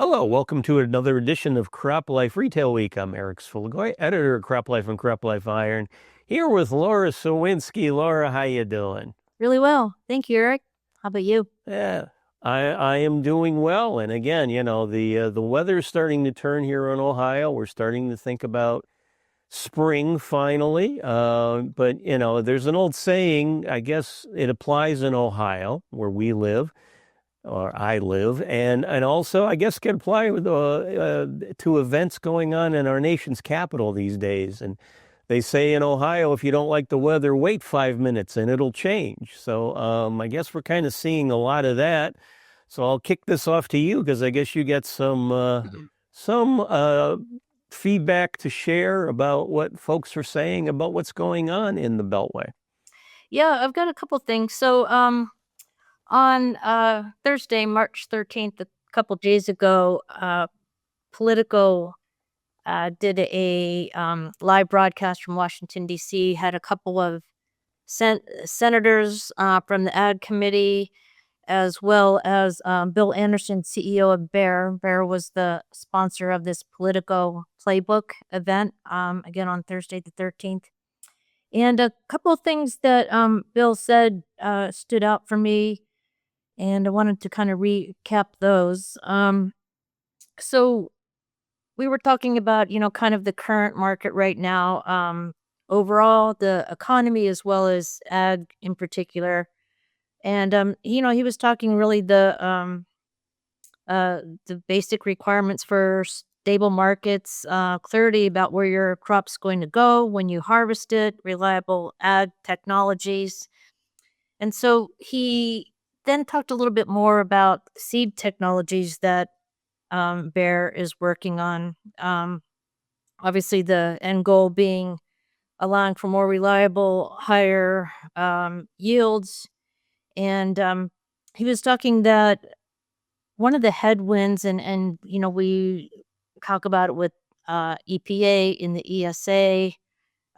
Hello, welcome to another edition of CropLife Retail Week. I'm Eric Sfiligoj, editor of CropLife and CropLife Iron, here with Lara Sowinski. Laura, how you doing? Really well. Thank you, Eric. How about you? Yeah, I am doing well. And again, the weather's starting to turn here in Ohio. We're starting to think about spring finally. But there's an old saying, I guess it applies in Ohio, where we live, or I live, and also I guess can apply to events going on in our nation's capital these days. And they say in Ohio, if you don't like the weather, wait 5 minutes and it'll change. So I guess we're kind of seeing a lot of that. So I'll kick this off to you because I guess you get some feedback to share about what folks are saying about what's going on in the Beltway. Yeah, I've got a couple things. On Thursday, March 13th, a couple days ago, Politico did a live broadcast from Washington, D.C., had a couple of senators from the Ag Committee, as well as Bill Anderson, CEO of Bear. Bear was the sponsor of this Politico Playbook event, again on Thursday the 13th. And a couple of things that Bill said stood out for me, and I wanted to kind of recap those. So we were talking about, kind of the current market right now, overall, the economy as well as ag in particular. And he was talking really the basic requirements for stable markets, clarity about where your crop's going to go when you harvest it, reliable ag technologies. And so he then talked a little bit more about seed technologies that Bayer is working on. Obviously, the end goal being allowing for more reliable, higher yields. And he was talking that one of the headwinds, and we talk about it with EPA in the ESA,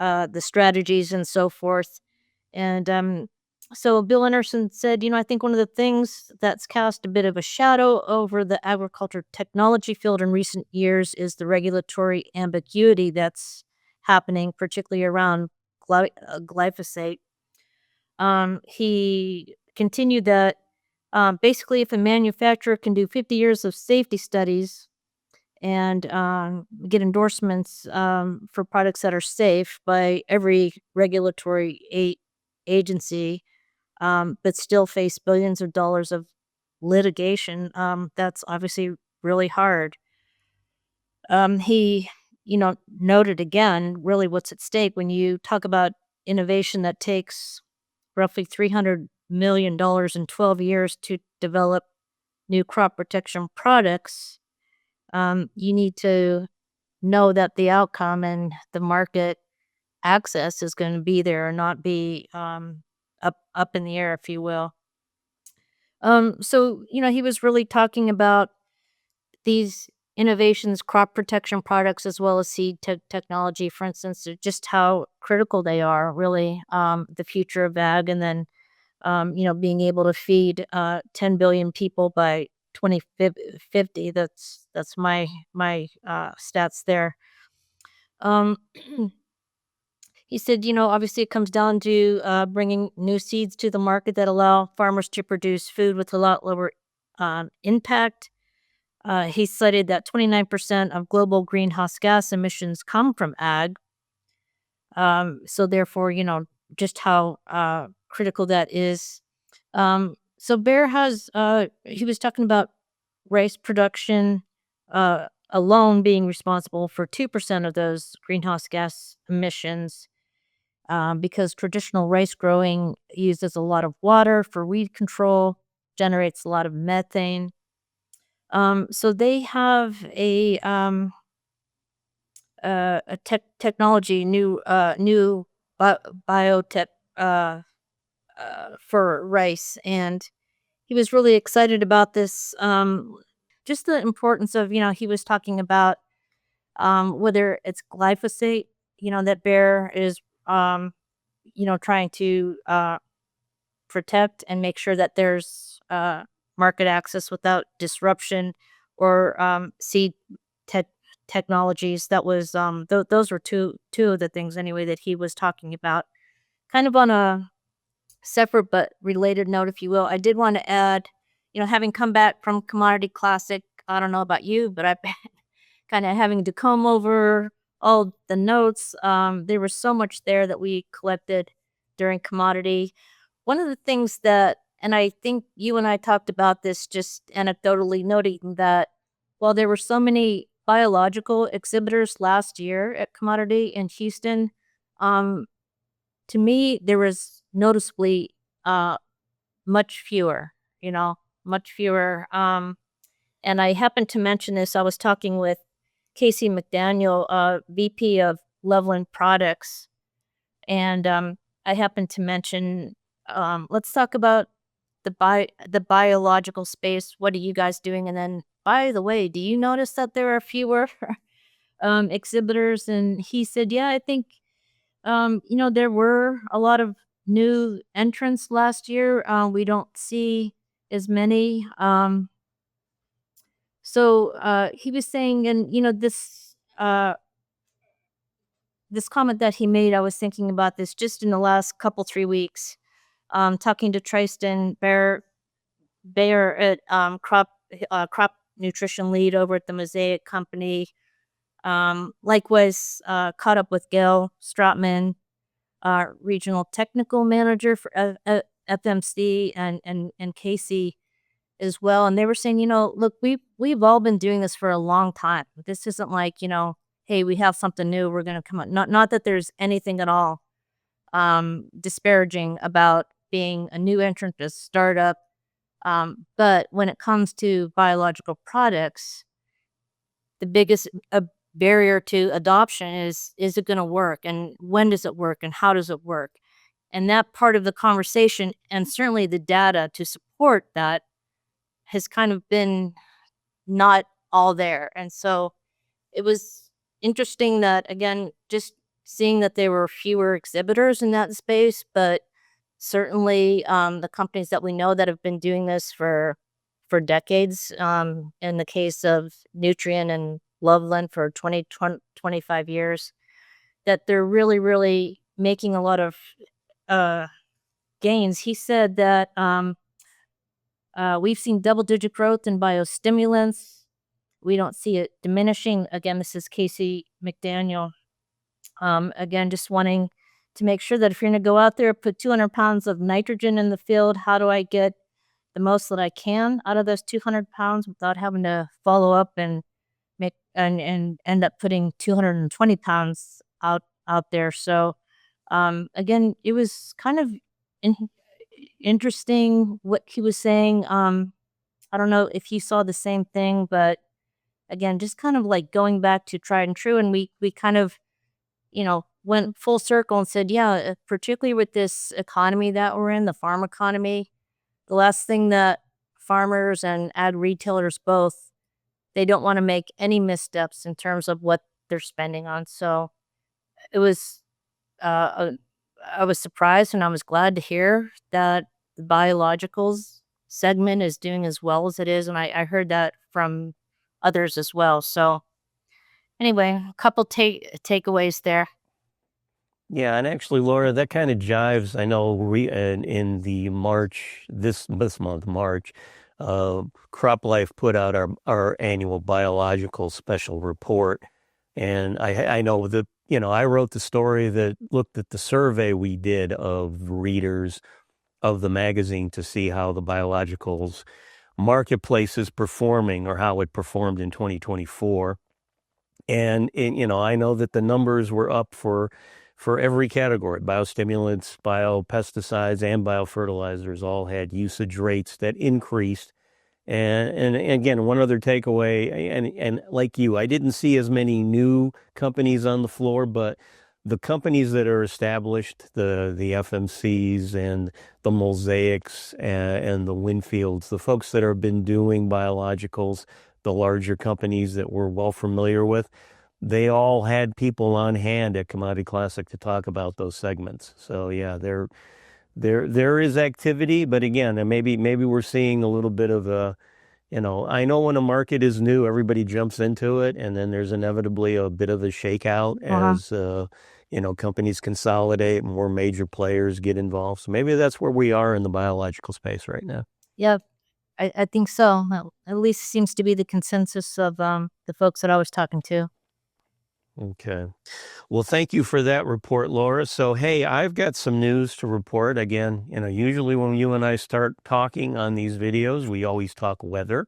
the strategies and so forth. And so Bill Anderson said, I think one of the things that's cast a bit of a shadow over the agriculture technology field in recent years is the regulatory ambiguity that's happening, particularly around glyphosate. He continued that basically, if a manufacturer can do 50 years of safety studies and get endorsements for products that are safe by every regulatory agency, but still face billions of dollars of litigation, that's obviously really hard. He, noted again really what's at stake when you talk about innovation that takes roughly $300 million in 12 years to develop new crop protection products. You need to know that the outcome and the market access is going to be there and not be up in the air, if you will. So he was really talking about these innovations, crop protection products, as well as seed technology, for instance, just how critical they are, really, the future of ag, and then being able to feed 10 billion people by 2050. That's my stats there. Um, he said, obviously it comes down to bringing new seeds to the market that allow farmers to produce food with a lot lower impact. He cited that 29% of global greenhouse gas emissions come from ag. So therefore, just how critical that is. So Bayer has, he was talking about rice production alone being responsible for 2% of those greenhouse gas emissions, because traditional rice growing uses a lot of water for weed control, generates a lot of methane. So they have a technology, new biotech for rice, and he was really excited about this. Just the importance of, he was talking about whether it's glyphosate, that Bayer is, trying to protect and make sure that there's market access without disruption, or seed tech technologies. That was those were two of the things anyway that he was talking about. Kind of on a separate but related note, if you will, I did want to add, having come back from Commodity Classic, I don't know about you, but I've been kind of having to comb over all the notes. There was so much there that we collected during Commodity. One of the things that, and I think you and I talked about this just anecdotally, noting that while there were so many biological exhibitors last year at Commodity in Houston, um, to me, there was noticeably much fewer, much fewer. And I happened to mention this. I was talking with Casey McDaniel, VP of Loveland Products, and I happened to mention, let's talk about the biological space. What are you guys doing? And then, by the way, do you notice that there are fewer exhibitors? And he said, yeah, I think there were a lot of new entrants last year. We don't see as many. So he was saying, and this comment that he made, I was thinking about this just in the last couple 3 weeks. Talking to Tristan Bayer at crop nutrition lead over at the Mosaic Company. Likewise, caught up with Gail Stratman, regional technical manager for FMC, and Casey as well. And they were saying, look, we've all been doing this for a long time. This isn't like, hey, we have something new, we're going to come out. Not that there's anything at all disparaging about being a new entrant, a startup. But when it comes to biological products, the biggest barrier to adoption is it going to work, and when does it work, and how does it work? And that part of the conversation, and certainly the data to support that, has kind of been not all there. And so it was interesting that, again, just seeing that there were fewer exhibitors in that space, but certainly the companies that we know that have been doing this for decades, in the case of Nutrien and Loveland for 25 years, that they're really, really making a lot of gains. He said that we've seen double-digit growth in biostimulants. We don't see it diminishing. Again, this is Casey McDaniel. Again, just wanting to make sure that if you're going to go out there, put 200 pounds of nitrogen in the field, how do I get the most that I can out of those 200 pounds without having to follow up and make and end up putting 220 pounds out there. So again, it was kind of interesting what he was saying. I don't know if you saw the same thing, but again, just kind of like going back to tried and true. And we kind of, went full circle and said, yeah, particularly with this economy that we're in, the farm economy, the last thing that farmers and ag retailers both, they don't want to make any missteps in terms of what they're spending on. So it was, I was surprised, and I was glad to hear that the biologicals segment is doing as well as it is. And I heard that from others as well. So anyway, a couple takeaways there. Yeah, and actually, Laura, that kind of jives. I know in the March this month, March, CropLife put out our annual biological special report, and I know that I wrote the story that looked at the survey we did of readers of the magazine to see how the biologicals marketplace is performing, or how it performed in 2024. And I know that the numbers were up for every category. Biostimulants, biopesticides, and biofertilizers all had usage rates that increased. And again, one other takeaway, and like you, I didn't see as many new companies on the floor, but the companies that are established, the FMCs and the Mosaics and the Winfields, the folks that have been doing biologicals, the larger companies that we're well familiar with, they all had people on hand at Commodity Classic to talk about those segments. So yeah, there is activity, but again, and maybe we're seeing a little bit of a I know when a market is new, everybody jumps into it, and then there's inevitably a bit of a shakeout as companies consolidate, more major players get involved. So maybe that's where we are in the biological space right now. Yep. I think so. Well, at least seems to be the consensus of the folks that I was talking to. Okay. Well, thank you for that report, Laura. So, hey, I've got some news to report. Again, usually when you and I start talking on these videos, we always talk weather.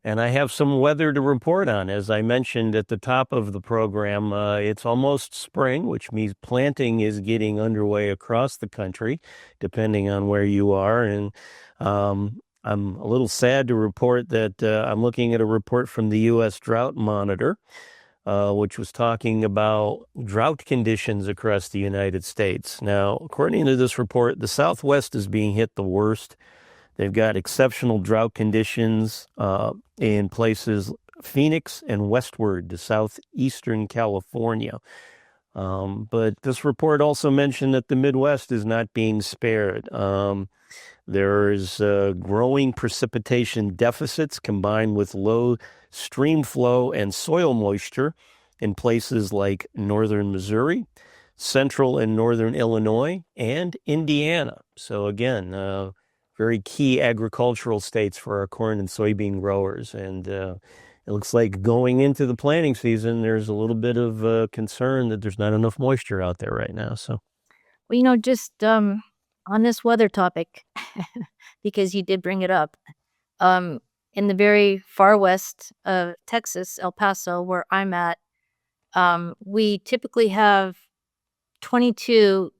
And I have some weather to report on. As I mentioned at the top of the program, it's almost spring, which means planting is getting underway across the country, depending on where you are. And I'm a little sad to report that I'm looking at a report from the U.S. Drought Monitor, which was talking about drought conditions across the United States. Now, according to this report, the Southwest is being hit the worst. They've got exceptional drought conditions in places Phoenix and westward to southeastern California. But this report also mentioned that the Midwest is not being spared. There's growing precipitation deficits combined with low stream flow and soil moisture in places like northern Missouri, central and northern Illinois, and Indiana. So again, very key agricultural states for our corn and soybean growers. And it looks like going into the planting season, there's a little bit of concern that there's not enough moisture out there right now. So, Well, just on this weather topic, because you did bring it up, in the very far west of Texas, El Paso, where I'm at, we typically have 22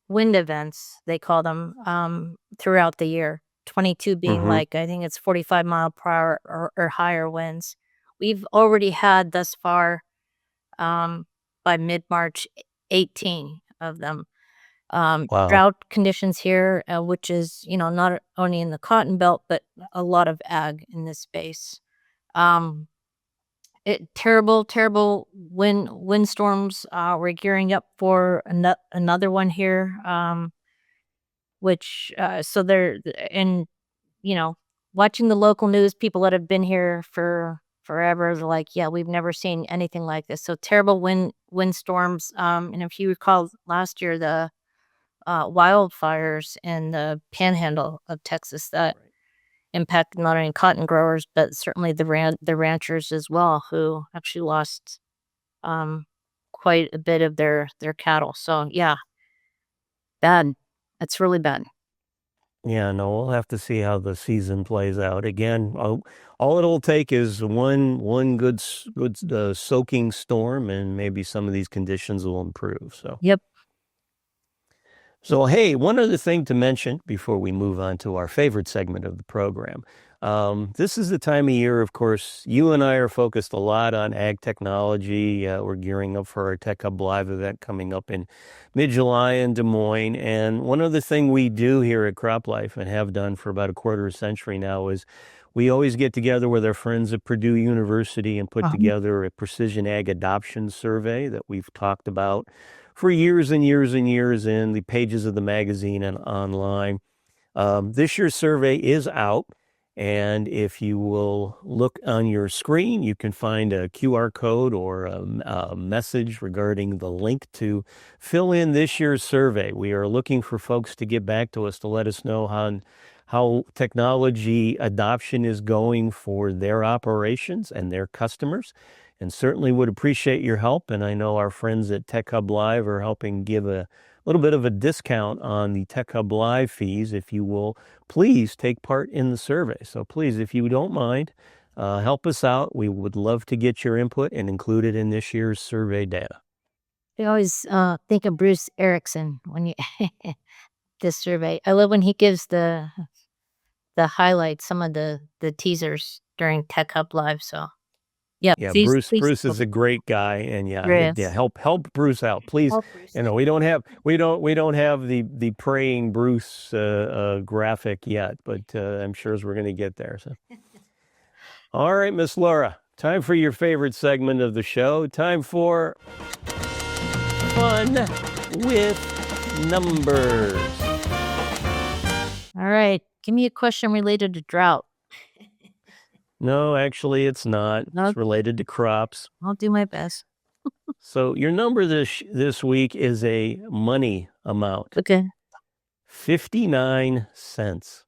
wind events, they call them, throughout the year. 22 being like, I think it's 45 mile per hour or higher winds. We've already had thus far, by mid-March, 18 of them. wow. Drought conditions here, which is, not only in the cotton belt, but a lot of ag in this space. Terrible windstorms. We're gearing up for another one here, which so they're and watching the local news, people that have been here for forever, they're like, yeah, we've never seen anything like this. So terrible windstorms. And if you recall last year, the wildfires in the panhandle of Texas that impacted not only cotton growers, but certainly the ranchers as well, who actually lost quite a bit of their cattle. So yeah, bad. That's really bad. Yeah, no, we'll have to see how the season plays out. Again, all it'll take is one good soaking storm, and maybe some of these conditions will improve. So. Yep. So, hey, one other thing to mention before we move on to our favorite segment of the program. This is the time of year, of course, you and I are focused a lot on ag technology. We're gearing up for our Tech Hub Live event coming up in mid-July in Des Moines. And one other thing we do here at CropLife and have done for about a quarter of a century now is we always get together with our friends at Purdue University and put together a precision ag adoption survey that we've talked about for years and years and years in the pages of the magazine and online. This year's survey is out, and if you will look on your screen, you can find a QR code or a message regarding the link to fill in this year's survey. We are looking for folks to get back to us to let us know how technology adoption is going for their operations and their customers. And certainly would appreciate your help. And I know our friends at Tech Hub Live are helping give a little bit of a discount on the Tech Hub Live fees if you will please take part in the survey. So please, if you don't mind, help us out. We would love to get your input and include it in this year's survey data. I always think of Bruce Erickson when you this survey. I love when he gives the highlights, some of the teasers during Tech Hub Live. So yeah, Bruce please is a great guy, and Yes. help Bruce out, please. Help Bruce. We don't have the praying Bruce graphic yet, but I'm sure we're going to get there. So, all right, Miss Laura, time for your favorite segment of the show. Time for fun with numbers. All right, give me a question related to drought. No, actually, it's not. No, It's related to crops. I'll do my best. So your number this week is a money amount, Okay. 59 cents.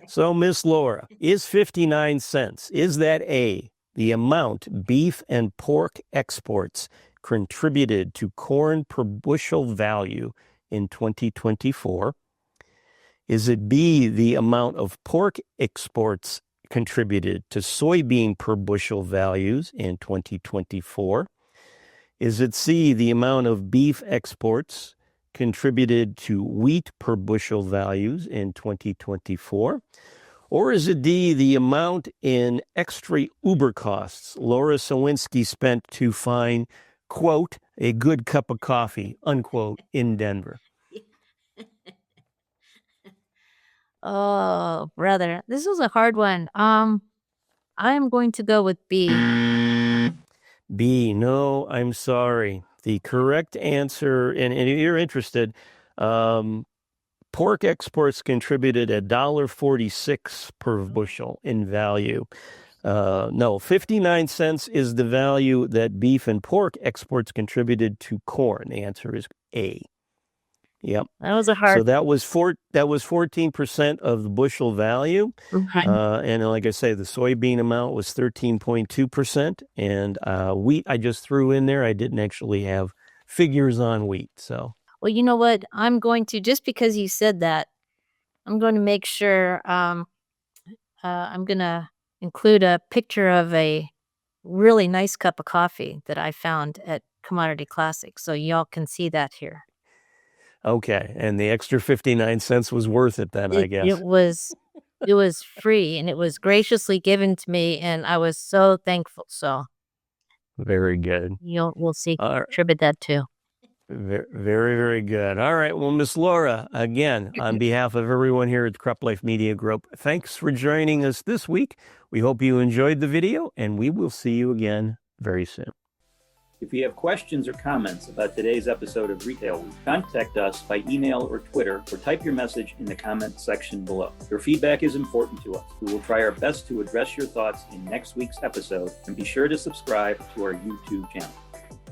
So, Miss Laura, is 59 cents, is that A, the amount beef and pork exports contributed to corn per bushel value in 2024? Is it B, the amount of pork exports contributed to soybean per bushel values in 2024? Is it C, the amount of beef exports contributed to wheat per bushel values in 2024? Or is it D, the amount in extra Uber costs Lara Sowinski spent to find, quote, a good cup of coffee, unquote, in Denver? Oh, brother, this was a hard one. I am going to go with B. B, no, I'm sorry. The correct answer, and if you're interested, pork exports contributed $1.46 per bushel in value. No, 59 cents is the value that beef and pork exports contributed to corn. The answer is A. Yep. That was a So hard. that was 14% of the bushel value. Right. And like I say, the soybean amount was 13.2%. And wheat I just threw in there. I didn't actually have figures on wheat. So, Well, you know what? I'm going to, just because you said that, I'm going to make sure I'm going to include a picture of a really nice cup of coffee that I found at Commodity Classic, so y'all can see that here. okay. And the extra 59 cents was worth it then, I It guess. was free, and it was graciously given to me, and I was so thankful. So Very good. we'll see. All right. Contribute that too. Very, very good. All right. Well, Miss Laura, again, on behalf of everyone here at the CropLife Media Group, thanks for joining us this week. We hope you enjoyed the video, and we will see you again very soon. If you have questions or comments about today's episode of Retail Week, contact us by email or Twitter, or type your message in the comment section below. Your feedback is important to us. We will try our best to address your thoughts in next week's episode, and be sure to subscribe to our YouTube channel.